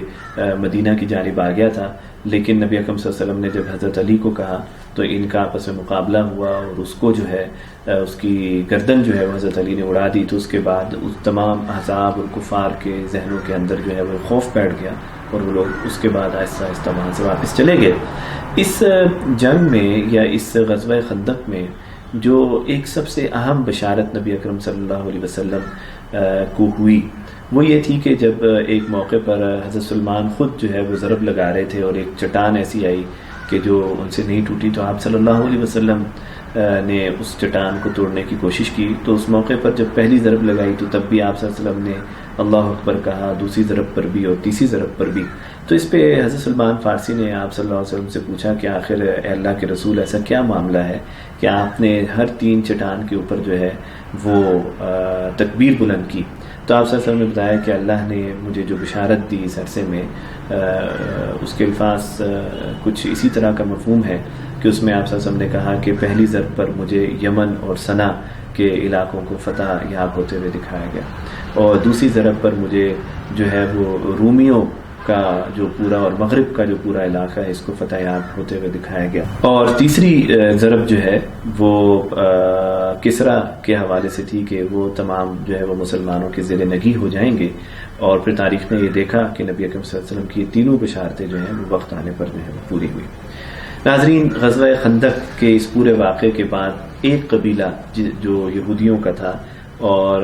مدینہ کی جانب آ گیا تھا، لیکن نبی اکرم صلی اللہ علیہ وسلم نے جب حضرت علی کو کہا تو ان کا آپس میں مقابلہ ہوا، اور اس کو جو ہے اس کی گردن جو ہے وہ حضرت علی نے اڑا دی۔ تو اس کے بعد اس تمام احزاب اور کفار کے ذہنوں کے اندر جو ہے وہ خوف بیٹھ گیا، اور وہ لوگ اس کے بعد آہستہ آہستہ وہاں سے واپس چلے گئے۔ اس جنگ میں یا اس غزوہ خندق میں جو ایک سب سے اہم بشارت نبی اکرم صلی اللہ علیہ وسلم کو ہوئی وہ یہ تھی کہ جب ایک موقع پر حضرت سلمان خود جو ہے وہ ضرب لگا رہے تھے، اور ایک چٹان ایسی آئی کہ جو ان سے نہیں ٹوٹی، تو آپ صلی اللہ علیہ وسلم نے اس چٹان کو توڑنے کی کوشش کی۔ تو اس موقع پر جب پہلی ضرب لگائی تو تب بھی آپ صلی اللہ علیہ وسلم نے اللہ اکبر کہا، دوسری ضرب پر بھی اور تیسری ضرب پر بھی۔ تو اس پہ حضرت سلمان فارسی نے آپ صلی اللہ علیہ وسلم سے پوچھا کہ آخر اے اللہ کے رسول ایسا کیا معاملہ ہے کہ آپ نے ہر 3 چٹان کے اوپر جو ہے وہ تکبیر بلند کی؟ تو آپ صلی اللہ علیہ وسلم نے بتایا کہ اللہ نے مجھے جو بشارت دی اس عرصے میں، اس کے الفاظ کچھ اسی طرح کا مفہوم ہے کہ اس میں آپ صلی اللہ علیہ وسلم نے کہا کہ پہلی ضرب پر مجھے یمن اور صنع کے علاقوں کو فتح یاب ہوتے ہوئے دکھایا گیا، اور دوسری ضرب پر مجھے جو ہے وہ رومیوں کا جو پورا اور مغرب کا جو پورا علاقہ ہے اس کو فتح یاب ہوتے ہوئے دکھایا گیا، اور تیسری ضرب جو ہے وہ کسرا کے حوالے سے تھی کہ وہ تمام جو ہے وہ مسلمانوں کے زیر نگی ہو جائیں گے۔ اور پھر تاریخ نے یہ دیکھا کہ نبی اکرم صلی اللہ علیہ وسلم کی تینوں بشارتیں جو ہیں وہ وقت آنے پر جو ہے وہ پوری ہوئی۔ ناظرین، غزوہ خندق کے اس پورے واقعے کے بعد ایک قبیلہ جو یہودیوں کا تھا، اور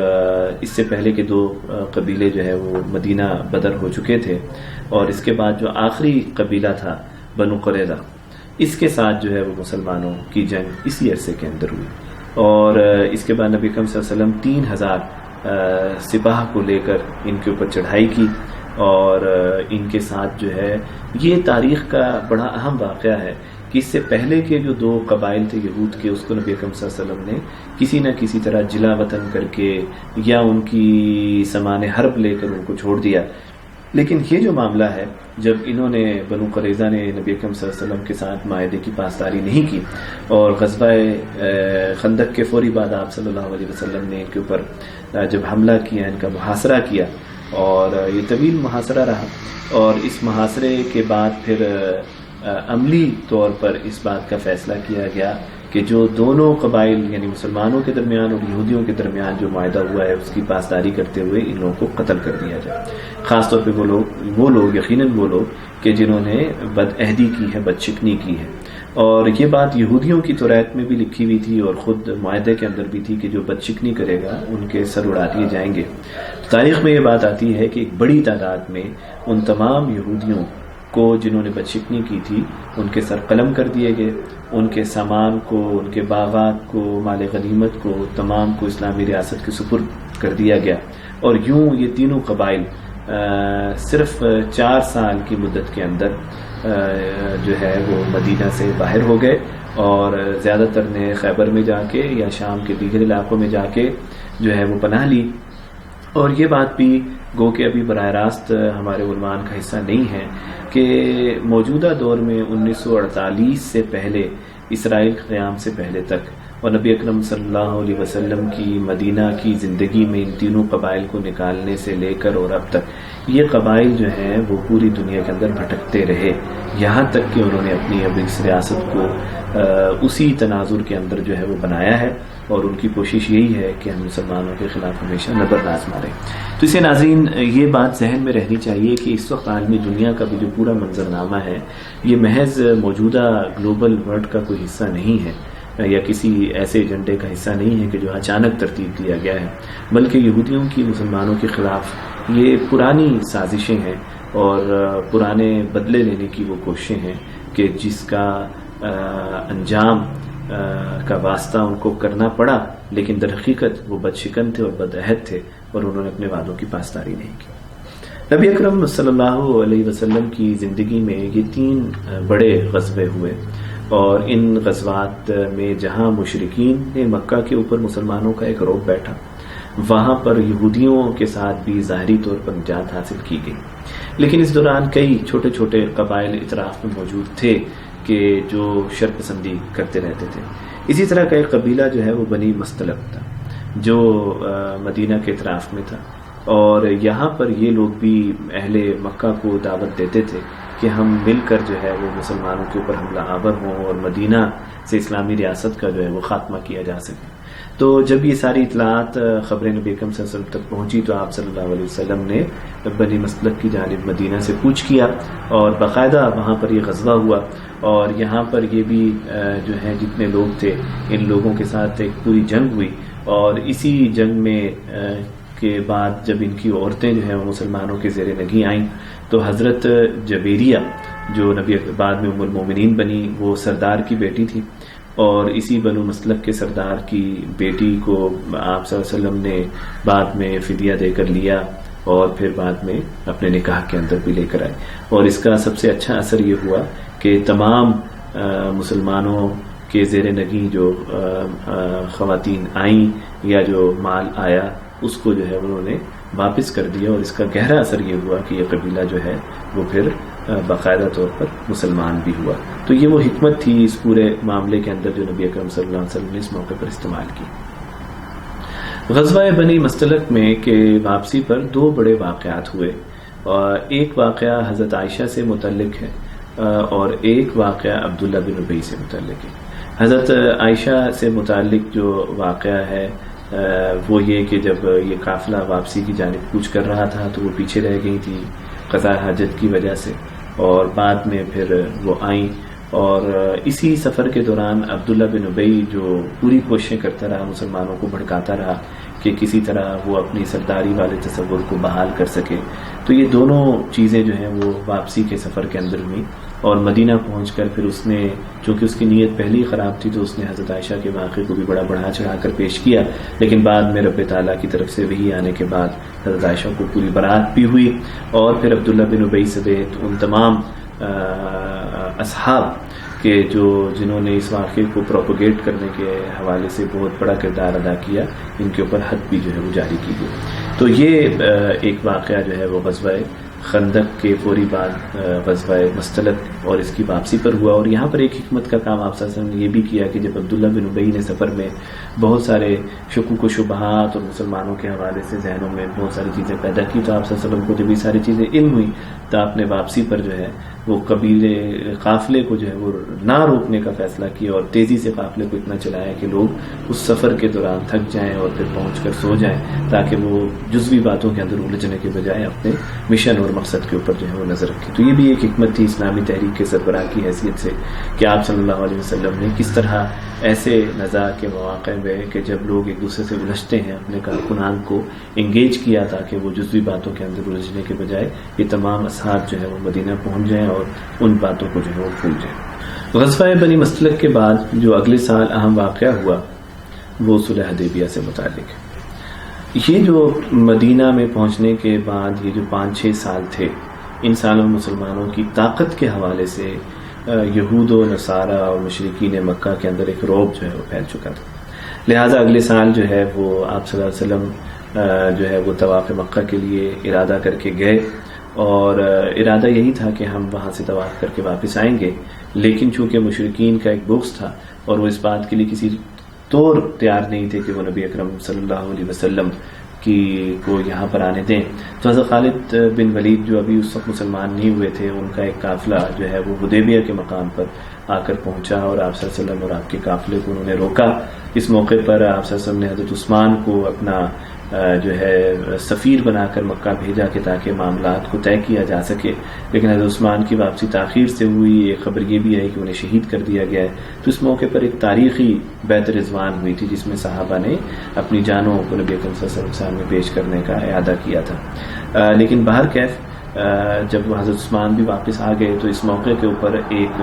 اس سے پہلے کے 2 قبیلے جو ہے وہ مدینہ بدر ہو چکے تھے، اور اس کے بعد جو آخری قبیلہ تھا بنو قریظہ، اس کے ساتھ جو ہے وہ مسلمانوں کی جنگ اسی عرصے کے اندر ہوئی، اور اس کے بعد نبی اکرم صلی اللہ علیہ وسلم 3000 سپاہ کو لے کر ان کے اوپر چڑھائی کی، اور ان کے ساتھ جو ہے یہ تاریخ کا بڑا اہم واقعہ ہے کہ اس سے پہلے کے جو 2 قبائل تھے یہود کے، اس کو نبی اکرم صلی اللہ علیہ وسلم نے کسی نہ کسی طرح جلا وطن کر کے یا ان کی سامان حرب لے کر ان کو چھوڑ دیا. لیکن یہ جو معاملہ ہے، جب انہوں نے بنو قریظہ نے نبی اکرم صلی اللہ علیہ وسلم کے ساتھ معاہدے کی پاسداری نہیں کی، اور غزوہ خندق کے فوری بعد آپ صلی اللہ علیہ وسلم نے ان کے اوپر جب حملہ کیا، ان کا محاصرہ کیا، اور یہ طویل محاصرہ رہا، اور اس محاصرے کے بعد پھر عملی طور پر اس بات کا فیصلہ کیا گیا کہ جو دونوں قبائل یعنی مسلمانوں کے درمیان اور یہودیوں کے درمیان جو معاہدہ ہوا ہے اس کی پاسداری کرتے ہوئے ان لوگوں کو قتل کر دیا جائے، خاص طور پہ وہ لوگ یقیناً وہ لوگ کہ جنہوں نے بد عہدی کی ہے، بد شکنی کی ہے. اور یہ بات یہودیوں کی توریت میں بھی لکھی ہوئی تھی اور خود معاہدے کے اندر بھی تھی کہ جو بد شکنی کرے گا ان کے سر اڑا دیے جائیں گے. تاریخ میں یہ بات آتی ہے کہ ایک بڑی تعداد میں ان تمام یہودیوں کو جنہوں نے بد شکنی کی تھی ان کے سر قلم کر دیے گئے، ان کے سامان کو، ان کے باغات کو، مال غنیمت کو تمام کو اسلامی ریاست کے سپرد کر دیا گیا. اور یوں یہ تینوں قبائل صرف 4 سال کی مدت کے اندر جو ہے وہ مدینہ سے باہر ہو گئے، اور زیادہ تر نے خیبر میں جا کے یا شام کے دیگر علاقوں میں جا کے جو ہے وہ پناہ لی. اور یہ بات بھی گو کہ ابھی براہ راست ہمارے عنوان کا حصہ نہیں ہے کہ موجودہ دور میں 1948 سے پہلے، اسرائیل کے قیام سے پہلے تک، اور نبی اکرم صلی اللہ علیہ وسلم کی مدینہ کی زندگی میں ان تینوں قبائل کو نکالنے سے لے کر اور اب تک یہ قبائل جو ہیں وہ پوری دنیا کے اندر بھٹکتے رہے، یہاں تک کہ انہوں نے اپنی اب اس ریاست کو اسی تناظر کے اندر جو ہے وہ بنایا ہے، اور ان کی کوشش یہی ہے کہ ہم مسلمانوں کے خلاف ہمیشہ نبرداز ماریں. تو اسے ناظرین یہ بات ذہن میں رہنی چاہیے کہ اس وقت عالمی دنیا کا بھی جو پورا منظرنامہ ہے یہ محض موجودہ گلوبل ورلڈ کا کوئی حصہ نہیں ہے، یا کسی ایسے ایجنڈے کا حصہ نہیں ہے کہ جو اچانک ترتیب دیا گیا ہے، بلکہ یہودیوں کی مسلمانوں کے خلاف یہ پرانی سازشیں ہیں اور پرانے بدلے لینے کی وہ کوششیں ہیں کہ جس کا انجام کا واسطہ ان کو کرنا پڑا، لیکن در حقیقت وہ بد شکن تھے اور بد عہد تھے، اور انہوں نے اپنے وعدوں کی پاسداری نہیں کی. نبی اکرم صلی اللہ علیہ وسلم کی زندگی میں یہ 3 بڑے غزوے ہوئے، اور ان غزوات میں جہاں مشرکین نے مکہ کے اوپر مسلمانوں کا ایک رعب بیٹھا، وہاں پر یہودیوں کے ساتھ بھی ظاہری طور پر نجات حاصل کی گئی. لیکن اس دوران کئی چھوٹے چھوٹے قبائل اطراف میں موجود تھے کہ جو شر پسندی کرتے رہتے تھے. اسی طرح کا ایک قبیلہ جو ہے وہ بنی مستلق تھا جو مدینہ کے اطراف میں تھا، اور یہاں پر یہ لوگ بھی اہل مکہ کو دعوت دیتے تھے کہ ہم مل کر جو ہے وہ مسلمانوں کے اوپر حملہ آور ہوں اور مدینہ سے اسلامی ریاست کا جو ہے وہ خاتمہ کیا جا سکے. تو جب یہ ساری اطلاعات خبر نبی اکرم صلی اللہ علیہ وسلم تک پہنچی تو آپ صلی اللہ علیہ وسلم نے بنی مستلق کی جانب مدینہ سے کوچ کیا، اور باقاعدہ وہاں پر یہ غزوہ ہوا، اور یہاں پر یہ بھی جو ہے جتنے لوگ تھے ان لوگوں کے ساتھ ایک پوری جنگ ہوئی. اور اسی جنگ میں کے بعد جب ان کی عورتیں جو ہیں وہ مسلمانوں کے زیر نگیں آئیں تو حضرت جبیریہ جو نبی بعد میں ام المومنین بنی، وہ سردار کی بیٹی تھی، اور اسی بنو مسلک کے سردار کی بیٹی کو آپ صلی اللہ علیہ وسلم نے بعد میں فدیہ دے کر لیا، اور پھر بعد میں اپنے نکاح کے اندر بھی لے کر آئے. اور اس کا سب سے اچھا اثر یہ ہوا کہ تمام مسلمانوں کے زیر نگیں جو خواتین آئیں یا جو مال آیا اس کو جو ہے انہوں نے واپس کر دیا، اور اس کا گہرا اثر یہ ہوا کہ یہ قبیلہ جو ہے وہ پھر باقاعدہ طور پر مسلمان بھی ہوا. تو یہ وہ حکمت تھی اس پورے معاملے کے اندر جو نبی اکرم صلی اللہ علیہ وسلم نے اس موقع پر استعمال کی. غزوہ بنی مستلق میں کہ واپسی پر 2 بڑے واقعات ہوئے، اور ایک واقعہ حضرت عائشہ سے متعلق ہے اور ایک واقعہ عبداللہ بن ابی سے متعلق ہے. حضرت عائشہ سے متعلق جو واقعہ ہے وہ یہ کہ جب یہ قافلہ واپسی کی جانب کوچ کر رہا تھا تو وہ پیچھے رہ گئی تھی قضاء حاجت کی وجہ سے، اور بعد میں پھر وہ آئیں اور اسی سفر کے دوران عبداللہ بن ابی جو پوری کوششیں کرتا رہا، مسلمانوں کو بھڑکاتا رہا کہ کسی طرح وہ اپنی سرداری والے تصور کو بحال کر سکے، تو یہ دونوں چیزیں جو ہیں وہ واپسی کے سفر کے اندر ہوئی، اور مدینہ پہنچ کر پھر اس نے، چونکہ اس کی نیت پہلے ہی خراب تھی، تو اس نے حضرت عائشہ کے واقعے کو بھی بڑا بڑھا چڑھا کر پیش کیا، لیکن بعد میں رب تعالیٰ کی طرف سے وحی آنے کے بعد حضرت عائشہ کو پوری برات بھی ہوئی، اور پھر عبداللہ بن ابی سمیت ان تمام اصحاب کہ جنہوں نے اس واقعے کو پروپیگیٹ کرنے کے حوالے سے بہت بڑا کردار ادا کیا، ان کے اوپر حد بھی جو ہے وہ جاری کی گئی۔ تو یہ ایک واقعہ جو ہے وہ غزوہ خندق کے فوری بعد غزوہ مستلق اور اس کی واپسی پر ہوا، اور یہاں پر ایک حکمت کا کام آپ صلی اللہ علیہ وسلم نے یہ بھی کیا کہ جب عبداللہ بن ابی نے سفر میں بہت سارے شکوک و شبہات اور مسلمانوں کے حوالے سے ذہنوں میں بہت ساری چیزیں پیدا کی، تو آپ صلی اللہ علیہ وسلم کو جب یہ ساری چیزیں علم ہوئی تو آپ نے واپسی پر جو ہے وہ قبیلے قافلے کو جو ہے وہ نہ روکنے کا فیصلہ کیا، اور تیزی سے قافلے کو اتنا چلایا کہ لوگ اس سفر کے دوران تھک جائیں اور پھر پہنچ کر سو جائیں، تاکہ وہ جزوی باتوں کے اندر الجھنے کے بجائے اپنے مشن اور مقصد کے اوپر جو ہے وہ نظر رکھیں۔ تو یہ بھی ایک حکمت تھی اسلامی تحریک کے سربراہ کی حیثیت سے کہ آپ صلی اللہ علیہ وسلم نے کس طرح ایسے نزاع کے مواقع میں کہ جب لوگ ایک دوسرے سے الجھتے ہیں، اپنے کارکنان کو انگیج کیا تاکہ وہ جزوی باتوں کے اندر الجھنے کے بجائے یہ تمام اصحاب جو ہے وہ مدینہ پہنچ جائیں اور ان باتوں کو جو ہے وہ بھول جائیں۔ غزوہ بنی مستلق کے بعد جو اگلے سال اہم واقعہ ہوا وہ صلح حدیبیہ سے متعلق ہے۔ یہ جو مدینہ میں پہنچنے کے بعد یہ جو 5-6 سال تھے، ان سالوں مسلمانوں کی طاقت کے حوالے سے یہود و نصارہ اور مشرکین مکہ کے اندر ایک رعب جو ہے وہ پھیل چکا تھا، لہٰذا اگلے سال جو ہے وہ آپ صلی اللہ علیہ وسلم جو ہے وہ طواف مکہ کے لیے ارادہ کر کے گئے، اور ارادہ یہی تھا کہ ہم وہاں سے طواف کر کے واپس آئیں گے، لیکن چونکہ مشرکین کا ایک بغض تھا اور وہ اس بات کے لیے کسی طور تیار نہیں تھے کہ وہ نبی اکرم صلی اللہ علیہ وسلم کو یہاں پر آنے دیں، تو حضرت خالد بن ولید جو ابھی اس وقت مسلمان نہیں ہوئے تھے، ان کا ایک قافلہ جو ہے وہ حدیبیہ کے مقام پر آ کر پہنچا، اور آپ صلی اللہ علیہ وسلم اور آپ کے قافلے کو انہوں نے روکا۔ اس موقع پر آپ صلی اللہ علیہ وسلم نے حضرت عثمان کو اپنا جو ہے سفیر بنا کر مکہ بھیجا کہ تاکہ معاملات کو طے کیا جا سکے، لیکن حضرت عثمان کی واپسی تاخیر سے ہوئی، ایک خبر یہ بھی ہے کہ انہیں شہید کر دیا گیا ہے۔ تو اس موقع پر ایک تاریخی بیعت رضوان ہوئی تھی جس میں صحابہ نے اپنی جانوں کو نبی اکرم صلی اللہ علیہ وسلم میں پیش کرنے کا اعادہ کیا تھا، لیکن بہرکیف جب حضرت عثمان بھی واپس آ گئے تو اس موقع کے اوپر ایک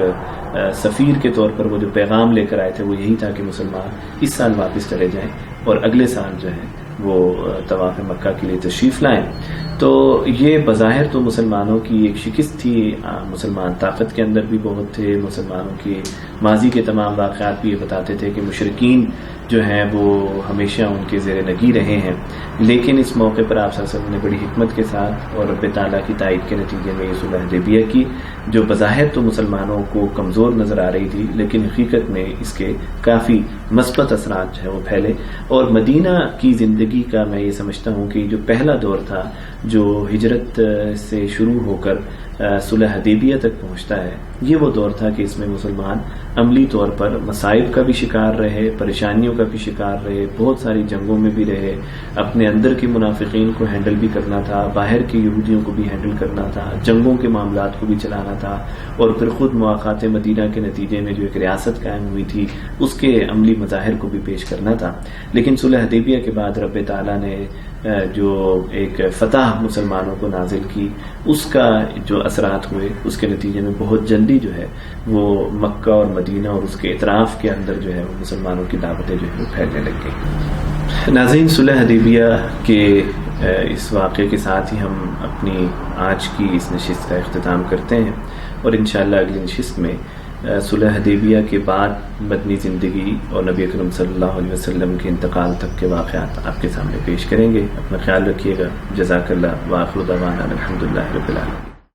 سفیر کے طور پر وہ جو پیغام لے کر آئے تھے وہ یہی تھا کہ مسلمان اس سال واپس چلے جائیں اور اگلے سال جو ہے وہ طواف مکہ کے لیے تشریف لائیں۔ تو یہ بظاہر تو مسلمانوں کی ایک شکست تھی، مسلمان طاقت کے اندر بھی بہت تھے، مسلمانوں کے ماضی کے تمام واقعات بھی یہ بتاتے تھے کہ مشرکین جو ہیں وہ ہمیشہ ان کے زیر نگی رہے ہیں، لیکن اس موقع پر آپ صلی اللہ علیہ وسلم نے بڑی حکمت کے ساتھ اور رب تعالیٰ کی تائید کے نتیجے میں یہ صلح حدیبیہ کی، جو بظاہر تو مسلمانوں کو کمزور نظر آ رہی تھی، لیکن حقیقت میں اس کے کافی مثبت اثرات جو ہے وہ پھیلے، اور مدینہ کی زندگی کا میں یہ سمجھتا ہوں کہ جو پہلا دور تھا جو ہجرت سے شروع ہو کر صلح حدیبیہ تک پہنچتا ہے، یہ وہ دور تھا کہ اس میں مسلمان عملی طور پر مصائب کا بھی شکار رہے، پریشانیوں کا بھی شکار رہے، بہت ساری جنگوں میں بھی رہے، اپنے اندر کے منافقین کو ہینڈل بھی کرنا تھا، باہر کے یہودیوں کو بھی ہینڈل کرنا تھا، جنگوں کے معاملات کو بھی چلانا تھا، اور پھر خود مواقعات مدینہ کے نتیجے میں جو ایک ریاست قائم ہوئی تھی اس کے عملی مظاہر کو بھی پیش کرنا تھا۔ لیکن صلح حدیبیہ کے بعد رب تعالیٰ نے جو ایک فتح مسلمانوں کو نازل کی، اس کا جو اثرات ہوئے اس کے نتیجے میں بہت جلدی جو ہے وہ مکہ اور مدینہ اور اس کے اطراف کے اندر جو ہے وہ مسلمانوں کی دعوتیں جو ہے وہ پھیلنے لگ گئی۔ ناظرین، صلح حدیبیہ کے اس واقعے کے ساتھ ہی ہم اپنی آج کی اس نشست کا اختتام کرتے ہیں، اور انشاءاللہ اگلی نشست میں صلح حدیبیہ کے بعد مدنی زندگی اور نبی اکرم صلی اللہ علیہ وسلم کے انتقال تک کے واقعات آپ کے سامنے پیش کریں گے۔ اپنا خیال رکھیے گا۔ جزاک اللہ، وآخر دعوانا الحمدللہ رب العالمین۔